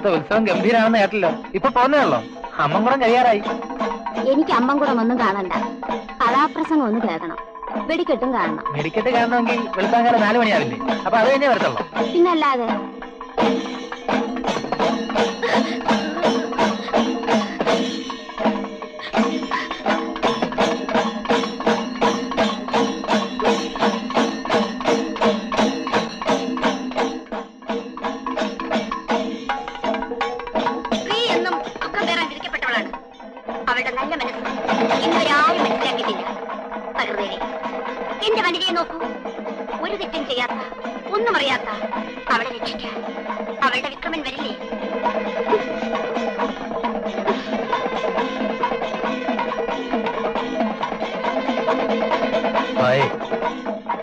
ഇത്തവണത്തെ ഉത്സവം ഗംഭീരാണെന്ന് കേട്ടല്ലോ. ഇപ്പൊ പോന്നേയുള്ളോ? അമ്മൻകുടം കഴിയാറായി. എനിക്ക് അമ്മൻകുടം ഒന്നും കാണണ്ട, കഥാപ്രസംഗം ഒന്ന് കേൾക്കണം, വെടിക്കെട്ടും കാണണം. വെടിക്കെട്ട് കാണണമെങ്കിൽ വെളുപ്പാങ്കാലം 4 മണിയാവില്ലേ? അപ്പൊ അത് കഴിഞ്ഞേ വരത്തുള്ളൂ. പിന്നല്ലാതെ. എന്റെ വനിതയെ നോക്കൂ, ഒരു തെറ്റും ചെയ്യാത്ത, ഒന്നും അറിയാത്ത അവളെ രക്ഷിക്കാൻ അവളുടെ വിക്രമൻ വരില്ലേ?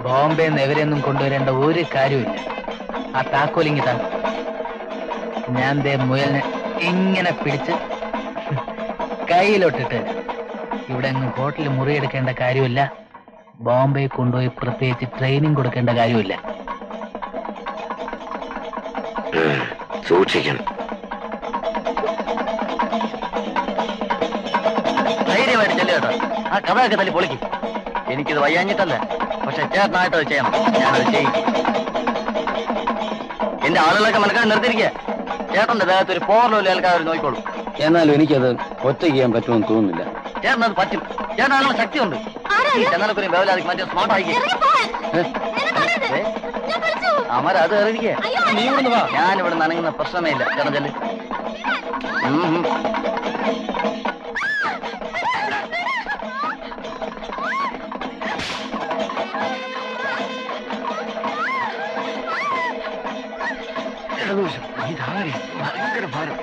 ബോംബെ എവരെയൊന്നും കൊണ്ടുവരേണ്ട ഒരു കാര്യമില്ല. ആ താക്കോലിങ്ങി താ. ഞാൻ ദേ മുയലിനെ ഇങ്ങനെ പിടിച്ച് കയ്യിലോട്ടിട്ട് ഇവിടെ അങ്ങ് ഹോട്ടലിൽ മുറിയെടുക്കേണ്ട കാര്യമില്ല. ബോംബെ കൊണ്ടുപോയി പ്രത്യേകിച്ച് ട്രെയിനിങ് കൊടുക്കേണ്ട കാര്യമില്ല. സൂക്ഷിക്കണം. ധൈര്യമായിട്ട് ചെല്ലു കേട്ടോ. ആ കഥയൊക്കെ തല്ലി പൊളിക്കും. എനിക്കിത് വയ്യാഞ്ഞിട്ടല്ല, പക്ഷെ ചേട്ടനായിട്ടത് ചെയ്യണം. ഞാനത് ചെയ്യും. എന്റെ ആളുകളൊക്കെ മനസ്സിലാക്കി നിർത്തിയിരിക്കുക. ചേട്ടന്റെ ദേഹത്ത് ഒരു പോർലോല് ഏൽക്കാതെ നോക്കിക്കോളൂ. എന്നാലും എനിക്കത് ഒറ്റ ചെയ്യാൻ പറ്റുമെന്ന് തോന്നുന്നില്ല. ചേട്ടനത് പറ്റും. ചേട്ടനാണല്ലോ ശക്തിയുണ്ട്. ചെന്നാലൊക്കെ വേവലാതിക്ക് മറ്റേ സ്മാർട്ട് ആയി അമര അത് എറിയിക്കേ. ഞാനിവിടെ നനങ്ങുന്ന പ്രശ്നമേ ഇല്ല. ചേട്ടൻ ചെല്ല്. ഭയങ്കര ഭാരം.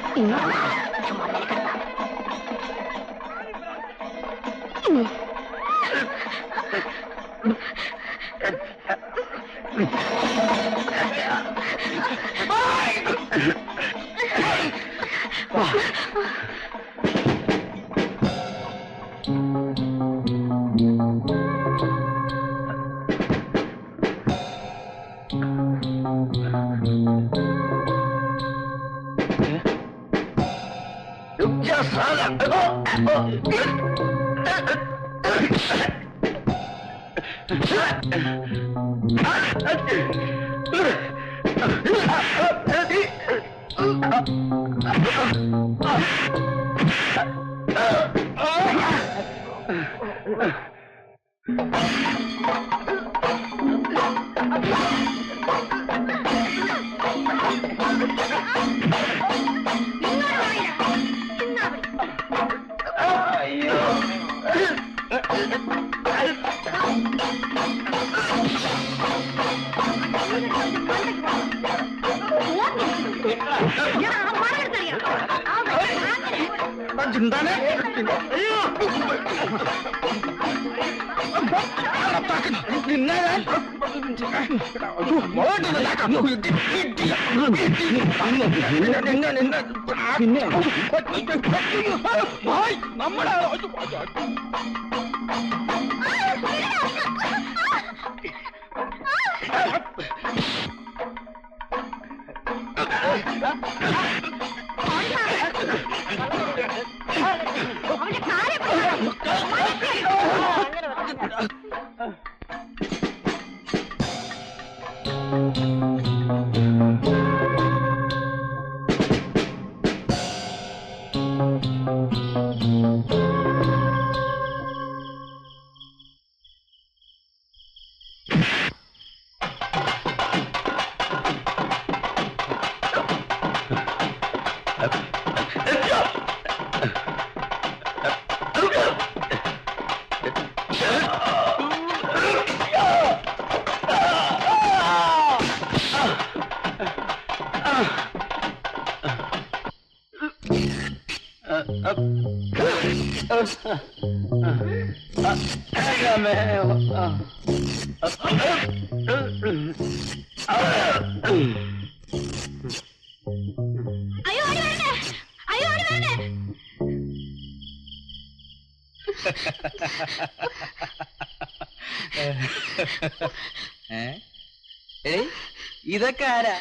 ഇതൊക്കെ ആരാ?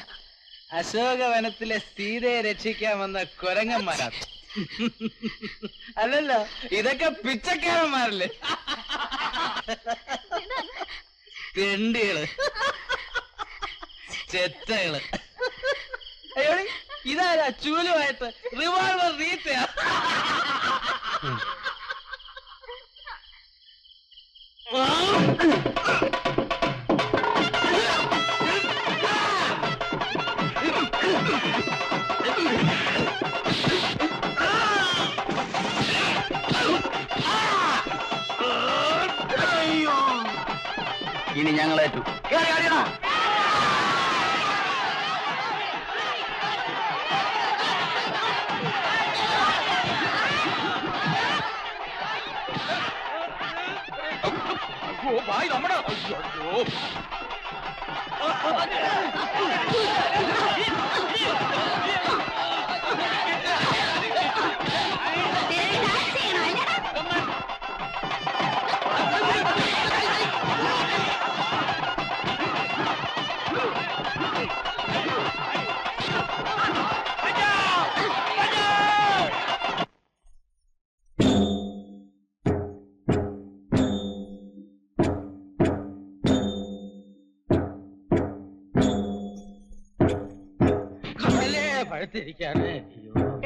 അശോകവനത്തിലെ സീതയെ രക്ഷിക്കാൻ വന്ന കുരങ്ങന്മാരാണ്. അല്ലല്ലോ, ഇതൊക്കെ പിച്ചക്കാരന്മാരല്ലേ? തെണ്ടികള്, ചെറ്റകള്. അയ്യോ, ഇതാരാ ചൂലുമായിട്ട് റിവോൾവർ റീത്തയാ? ഇനി ഞങ്ങളേറ്റു. നമ്മുടെ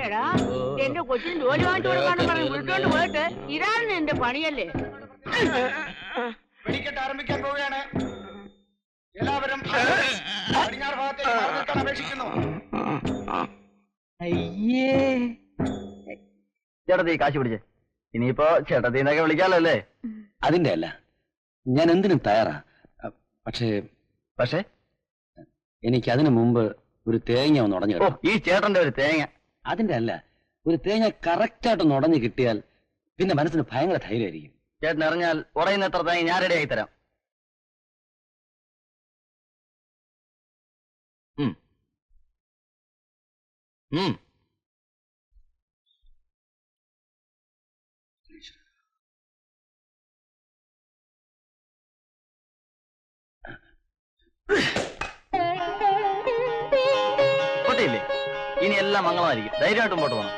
എടാ, എന്റെ കൊച്ചിന് ജോലി വാങ്ങിച്ചു കൊടുക്കാന്ന് പറഞ്ഞ് വിളിച്ചോണ്ട് പോയിട്ട് ഇതാണ് എന്റെ പണിയല്ലേ? വെടിക്കെട്ട് ആരംഭിക്കാൻ പോവുകയാണ്. എല്ലാവരും പടിഞ്ഞാറ് ഭാഗത്തേക്ക് മാറി നിൽക്കാൻ അപേക്ഷിക്കുന്നു. അയ്യേ, ചേട്ടത്തി കാശ് പിടിച്ചേ. ഇനിയിപ്പോ ചേട്ടത്തിന്നൊക്കെ വിളിക്കാലോ അല്ലേ? അതിന്റെ അല്ല, ഞാൻ എന്തിനും തയ്യാറാ. പക്ഷേ എനിക്ക് അതിനു മുമ്പ് ഒരു തേങ്ങ ഒന്ന് ഉടഞ്ഞു കിട്ടും. ഈ ചേട്ടന്റെ ഒരു തേങ്ങ. അതിന്റെ അല്ല, ഒരു തേങ്ങ കറക്റ്റായിട്ടൊന്ന് ഉടഞ്ഞു കിട്ടിയാൽ പിന്നെ മനസ്സിന് ഭയങ്കര ധൈര്യമായിരിക്കും. ചേട്ടൻ ഇറങ്ങിയാൽ ഉടയുന്ന എത്ര തേങ്ങ ഞാൻ റെഡി ആയി തരാം. പൊട്ടിയില്ലേ? ഇനി എല്ലാം മംഗളമായിരിക്കും. ധൈര്യമായിട്ട് മുമ്പോട്ട് പോകണം.